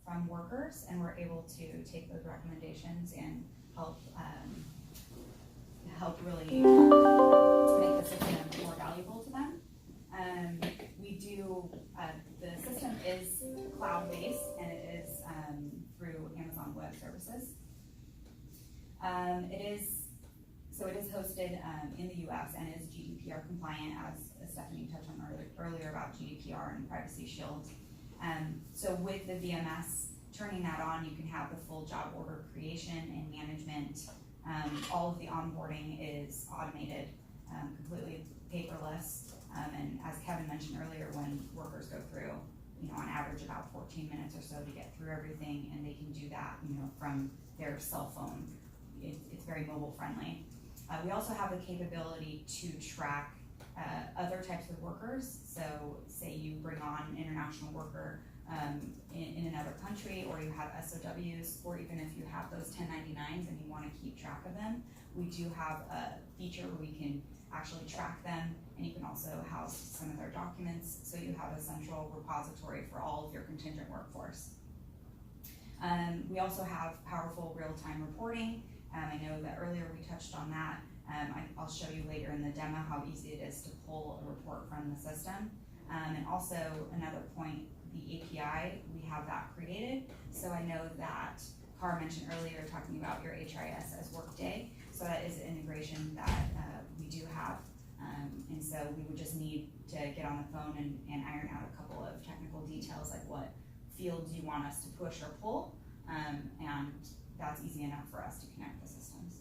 from workers, and we're able to take those recommendations and help really make the system more valuable to them. The system is cloud-based, and it is through Amazon Web Services. It is hosted in the US and is GDPR compliant, as Stephanie touched on earlier about GDPR and Privacy Shield. So with the VMS, turning that on, you can have the full job order creation and management. All of the onboarding is automated, completely paperless. And as Kevin mentioned earlier, when workers go through, on average about 14 minutes or so to get through everything, and they can do that, from their cell phone. It's very mobile friendly. We also have the capability to track other types of workers. So say you bring on an international worker in another country, or you have SOWs, or even if you have those 1099s and you want to keep track of them, we do have a feature where we can actually track them, and you can also house some of their documents, so you have a central repository for all of your contingent workforce. We also have powerful real-time reporting. I know that earlier we touched on that. I'll show you later in the demo how easy it is to pull a report from the system. And also another point, the API, we have that created. So I know that Cara mentioned earlier talking about your HRIS as Workday. So that is an integration that we do have. And so we would just need to get on the phone and iron out a couple of technical details, like what fields you want us to push or pull. And that's easy enough for us to connect the systems.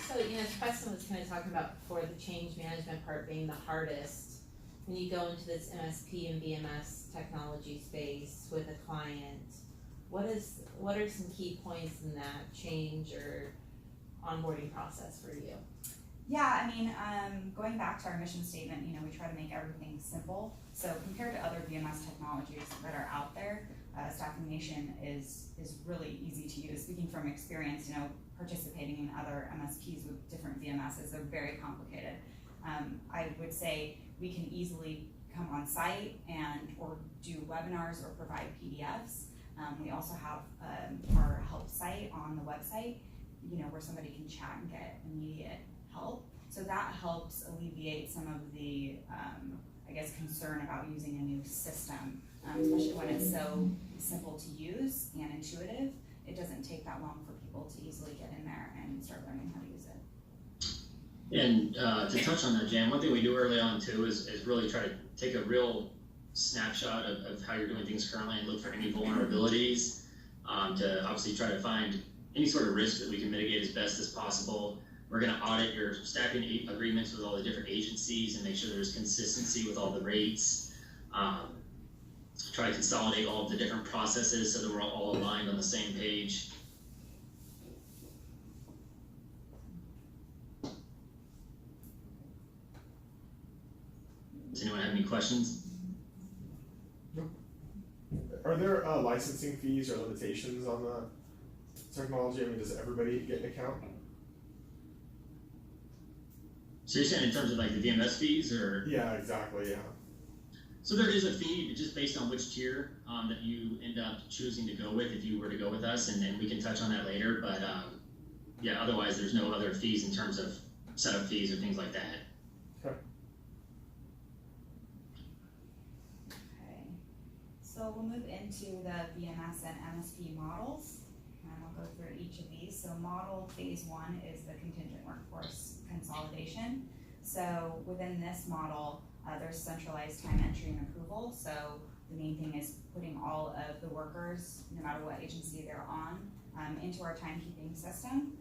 So, Preston was kind of talking about before, the change management part being the hardest. When you go into this MSP and VMS technology space with a client, what are some key points in that change or onboarding process for you? Yeah, going back to our mission statement, we try to make everything simple. So compared to other VMS technologies that are out there, Staffing Nation is really easy to use. Speaking from experience, participating in other MSPs with different VMSs, they're very complicated. I would say we can easily come on site or do webinars or provide PDFs. We also have our help site on the website, where somebody can chat and get immediate help. So that helps alleviate some of the, concern about using a new system, especially when it's so simple to use and intuitive. It doesn't take that long for people to easily get in there and start learning how to use it. And to touch on that, Jan, one thing we do early on too is really try to take a real snapshot of how you're doing things currently and look for any vulnerabilities to obviously try to find any sort of risk that we can mitigate as best as possible. We're going to audit your staffing agreements with all the different agencies and make sure there's consistency with all the rates. Try to consolidate all of the different processes so that we're all aligned on the same page. Does anyone have any questions? Are there licensing fees or limitations on the technology? Does everybody get an account? So you're saying in terms of like the VMS fees, or? Yeah, exactly, yeah. So there is a fee just based on which tier that you end up choosing to go with if you were to go with us, and then we can touch on that later. But yeah, otherwise there's no other fees in terms of setup fees or things like that. Okay. Okay. So we'll move into the VMS and MSP models, and I'll go through each of these. So model phase 1 is the contingent workforce consolidation. So within this model, there's centralized time entry and approval. So the main thing is putting all of the workers, no matter what agency they're on, into our timekeeping system,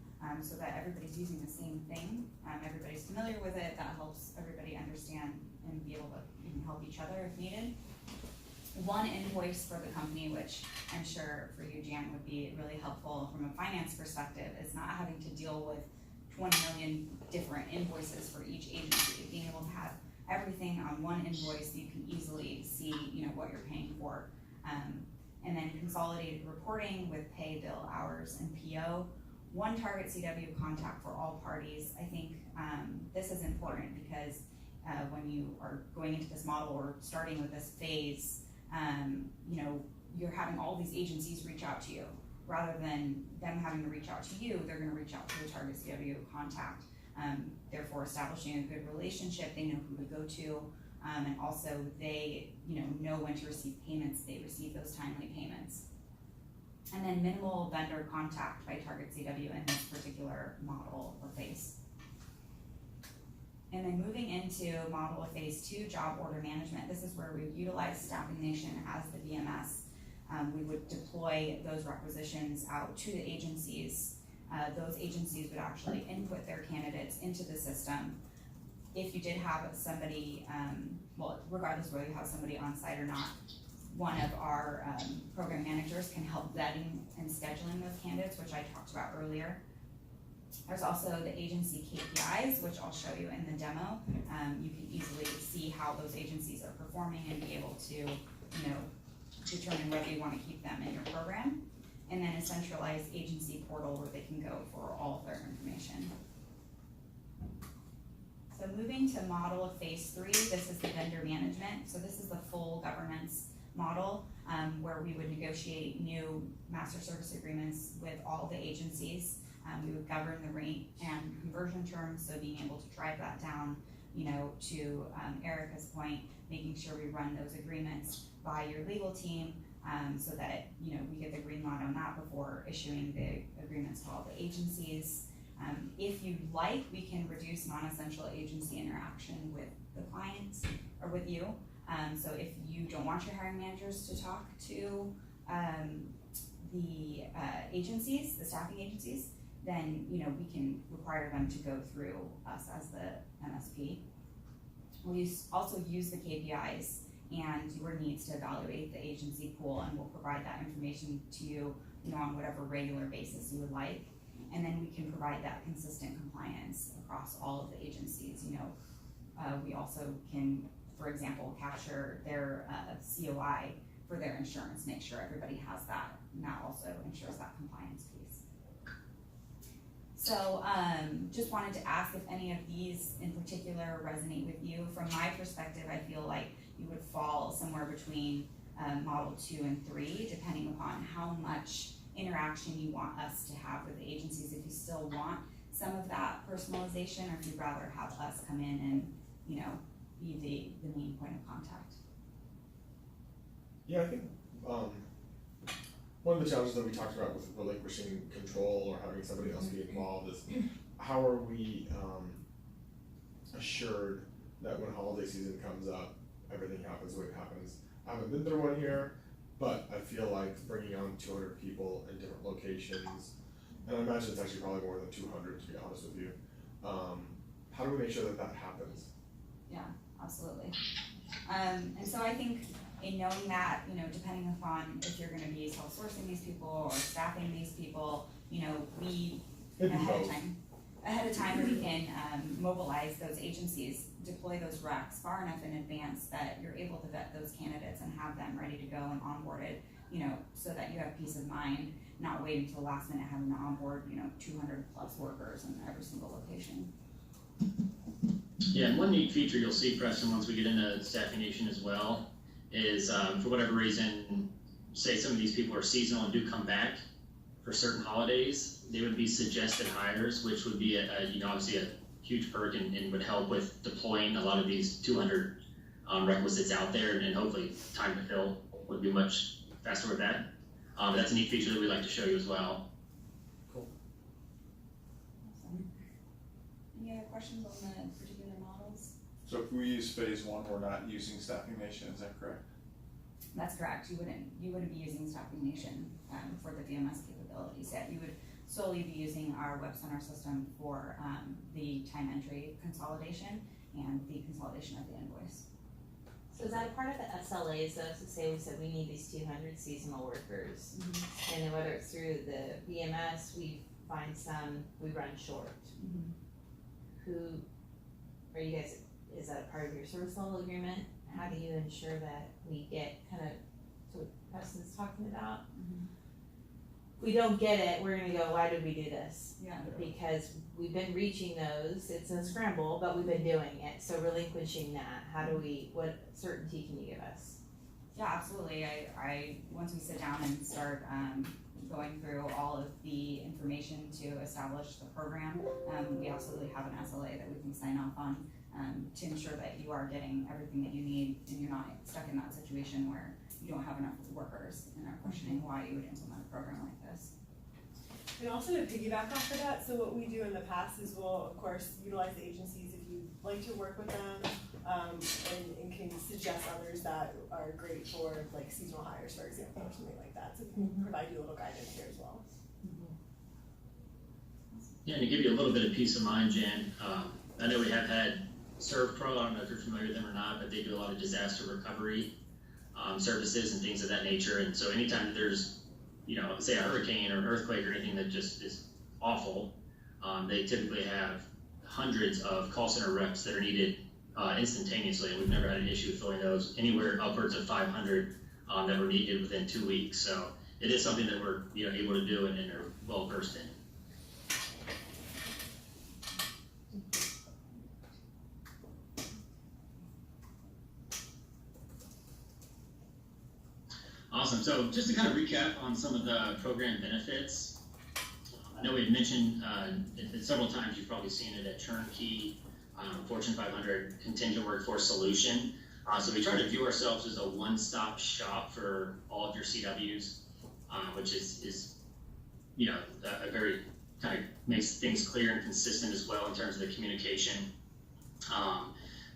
so that everybody's using the same thing. Everybody's familiar with it. That helps everybody understand and be able to help each other if needed. One invoice for the company, which I'm sure for you, Jan, would be really helpful from a finance perspective, is not having to deal with 20 million different invoices for each agency. Being able to have everything on one invoice, you can easily see what you're paying for. And then consolidated reporting with pay, bill, hours, and PO. One target CW contact for all parties. I think this is important because when you are going into this model or starting with this phase, you know, you're having all these agencies reach out to you. Rather than them having to reach out to you, they're gonna reach out to the target CW contact. Therefore establishing a good relationship, they know who to go to, and also they, you know when to receive payments, they receive those timely payments. And then minimal vendor contact by target CW in this particular model or phase. And then moving into model of phase 2, job order management. This is where we utilize Staffing Nation as the VMS. We would deploy those requisitions out to the agencies. Those agencies would actually input their candidates into the system. If you did have somebody, well, regardless of whether you have somebody on site or not, one of our program managers can help vetting and scheduling those candidates, which I talked about earlier. There's also the agency KPIs, which I'll show you in the demo. You can easily see how those agencies are performing and be able to, you know, determine whether you want to keep them in your program. And then a centralized agency portal where they can go for all of their information. So moving to model of phase 3, this is the vendor management. So this is the full governance model, where we would negotiate new master service agreements with all the agencies. We would govern the rate and conversion terms, so being able to drive that down, you know, to Erica's point, making sure we run those agreements by your legal team, so that, you know, we get the green light on that before issuing the agreements to all the agencies. If you'd like, we can reduce non-essential agency interaction with the clients or with you. So if you don't want your hiring managers to talk to the agencies, the staffing agencies, then, you know, we can require them to go through us as the MSP. We'll also use the KPIs and your needs to evaluate the agency pool, and we'll provide that information to you, you know, on whatever regular basis you would like. And then we can provide that consistent compliance across all of the agencies. You know, we also can, for example, capture their COI for their insurance, make sure everybody has that, and that also ensures that compliance piece. So just wanted to ask if any of these in particular resonate with you. From my perspective, I feel like you would fall somewhere between model 2 and 3, depending upon how much interaction you want us to have with the agencies. If you still want some of that personalization, or if you'd rather have us come in and, you know, be the main point of contact. Yeah, I think one of the challenges that we talked about with relinquishing control or having somebody else be involved is how are we assured that when holiday season comes up, everything happens the way it happens. I haven't been through one here, but I feel like bringing on 200 people in different locations, and I imagine it's actually probably more than 200 to be honest with you. How do we make sure that that happens? Yeah, absolutely. And so I think in knowing that, you know, depending upon if you're gonna be self-sourcing these people or staffing these people, you know, we ahead of time we can mobilize those agencies, deploy those recs far enough in advance that you're able to vet those candidates and have them ready to go and onboarded, you know, so that you have peace of mind, not waiting until the last minute having to onboard, you know, 200 plus workers in every single location. Yeah, and one neat feature you'll see, Preston, once we get into Staffing Nation as well, is for whatever reason, say some of these people are seasonal and do come back for certain holidays, they would be suggested hires, which would be you know, obviously a huge perk and would help with deploying a lot of these 200 requisites out there, and hopefully time to fill would be much faster with that. That's a neat feature that we'd like to show you as well. Cool. Awesome. Any other questions on the particular models? So if we use phase 1, we're not using Staffing Nation, is that correct? That's correct. You wouldn't be using Staffing Nation for the VMS capabilities yet. You would solely be using our web center system for the time entry consolidation and the consolidation of the invoice. So is that a part of the SLAs though, to say we said we need these 200 seasonal workers? Mm-hmm. And then whether it's through the VMS, we find some, we run short. Mm-hmm. Who, are you guys, is that a part of your service level agreement? How do you ensure that we get kind of, to what Preston's talking about? Mm-hmm. If we don't get it, we're gonna go, why did we do this? Yeah. Because we've been reaching those, it's a scramble, but we've been doing it, so relinquishing that, how do we, what certainty can you give us? Yeah, absolutely. Once we sit down and start, going through all of the information to establish the program, we absolutely have an SLA that we can sign off on, to ensure that you are getting everything that you need and you're not stuck in that situation where you don't have enough workers and are questioning why you would implement a program like this. And also to piggyback off of that, so what we do in the past is we'll, of course, utilize the agencies if you'd like to work with them, and can suggest others that are great for like seasonal hires, for example, or something like that, so we can provide you a little guidance here as well. Yeah, and to give you a little bit of peace of mind, Jan, I know we have had ServPro, I don't know if you're familiar with them or not, but they do a lot of disaster recovery services and things of that nature. And so anytime that there's, say a hurricane or an earthquake or anything that just is awful, they typically have hundreds of call center reps that are needed instantaneously. And we've never had an issue filling those, anywhere upwards of 500 that were needed within 2 weeks. So it is something that we're able to do and are well versed in. Awesome. So just to kind of recap on some of the program benefits, I know we had mentioned it several times, you've probably seen it at Turnkey, Fortune 500 contingent workforce solution. So we try to view ourselves as a one-stop shop for all of your CWs, which is a very kind of makes things clear and consistent as well in terms of the communication.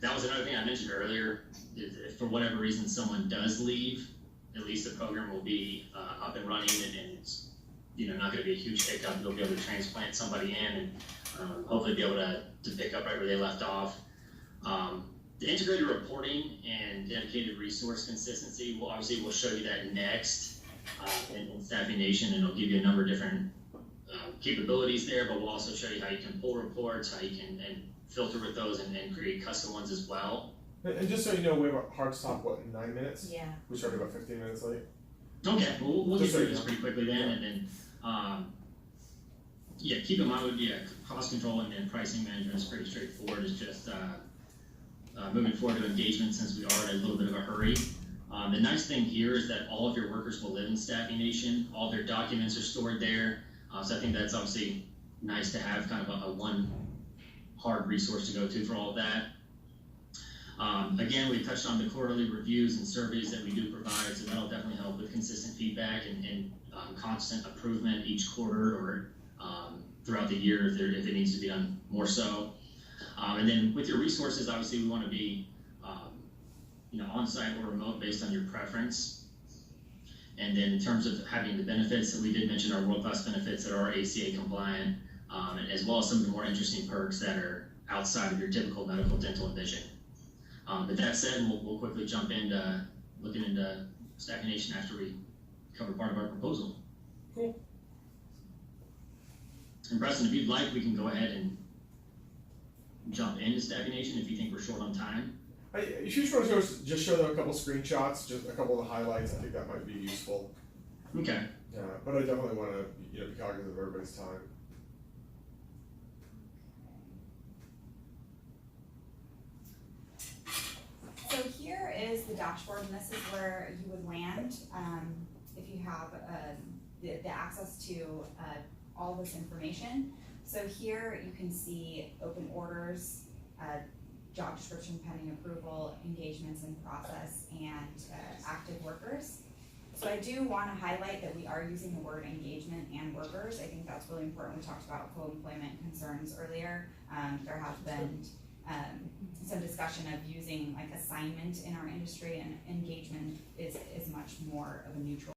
That was another thing I mentioned earlier. If for whatever reason someone does leave, at least the program will be up and running, and it's not going to be a huge hiccup. You'll be able to transplant somebody in and hopefully be able to pick up right where they left off. The integrated reporting and dedicated resource consistency, we'll show you that next in Staffing Nation, and it'll give you a number of different capabilities there, but we'll also show you how you can pull reports, how you can filter with those and create custom ones as well. And just so you know, we have a hard stop, in 9 minutes? Yeah. We started about 15 minutes late. Okay, we'll get Just so through you this know. pretty quickly then, and then keep in mind, cost control and pricing management is pretty straightforward. It's just moving forward to engagement, since we are in a little bit of a hurry. The nice thing here is that all of your workers will live in Staffing Nation. All their documents are stored there, so I think that's obviously nice to have kind of a one hard resource to go to for all of that. Again, we touched on the quarterly reviews and surveys that we do provide, so that'll definitely help with consistent feedback and constant improvement each quarter or throughout the year if it needs to be done more so. And then with your resources, obviously we want to be on-site or remote based on your preference. And then in terms of having the benefits that we did mention, our world-class benefits that are ACA compliant, as well as some of the more interesting perks that are outside of your typical medical, dental, and vision. But that said, we'll quickly jump into looking into Staffing Nation after we cover part of our proposal. Cool. And Preston, if you'd like, we can go ahead and jump into Staffing Nation if you think we're short on time. If you just show them a couple screenshots, just a couple of the highlights, I think that might be useful. Okay. Yeah, but I definitely want to be cognizant of everybody's time. So here is the dashboard, and this is where you would land if you have the access to all this information. So here you can see open orders, job description pending approval, engagements in process, and active workers. So I do want to highlight that we are using the word engagement and workers. I think that's really important. We talked about co-employment concerns earlier. There have been some discussion of using like assignment in our industry, and engagement is much more of a neutral